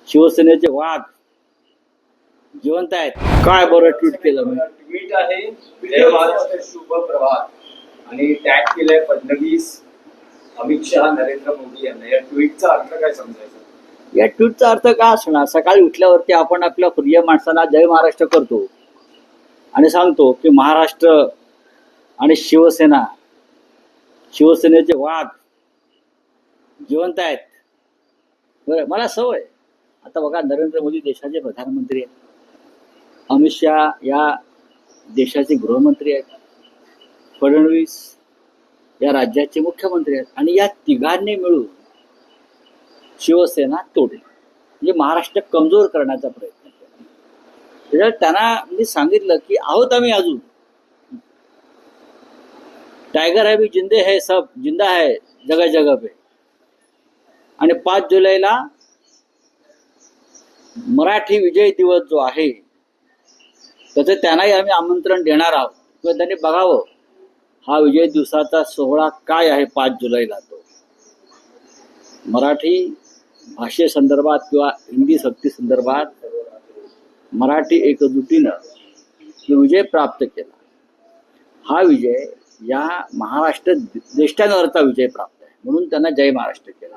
शिवसेनेचे वाघ जिवंत आहेत. काय बरं ट्विट केलं मी. ट्विट आहे जय महाराष्ट्र शुभ प्रभात आणि टॅग केलंय फडणवीस, अमित शहा, नरेंद्र मोदी यांना. या ट्विटचा अर्थ काय समजायचा? या ट्विटचा अर्थ काय असणार? सकाळी उठल्यावरती आपण आपल्या प्रिय माणसांना जय महाराष्ट्र करतो आणि सांगतो की महाराष्ट्र आणि शिवसेना, शिवसेनेचे वाघ जिवंत आहेत. बरं, मला सवय. आता बघा, नरेंद्र मोदी देशाचे प्रधानमंत्री आहेत, अमित शहा या देशाचे गृहमंत्री आहेत, फडणवीस या राज्याचे मुख्यमंत्री आहेत, आणि या तिघांनी मिळून शिवसेना तोडली, म्हणजे महाराष्ट्र कमजोर करण्याचा प्रयत्न केला. त्याच्यात त्यांना मी सांगितलं की आहोत आम्ही अजून, टायगर है भी जिंदे है, सब जिंदा है जगह जगह पे. आणि 5 जुलैला मराठी विजय दिवस जो आहे त्याचं त्यांनाही आम्ही आमंत्रण देणार आहोत, किंवा त्यांनी बघावं हा विजय दिवसाचा सोहळा काय आहे 5 जुलैला. तो मराठी भाषेसंदर्भात किंवा हिंदी सक्ती संदर्भात मराठी एकजुटीनं विजय प्राप्त केला. हा विजय या महाराष्ट्र देशांवरचा विजय प्राप्त आहे, म्हणून त्यांना जय महाराष्ट्र केला.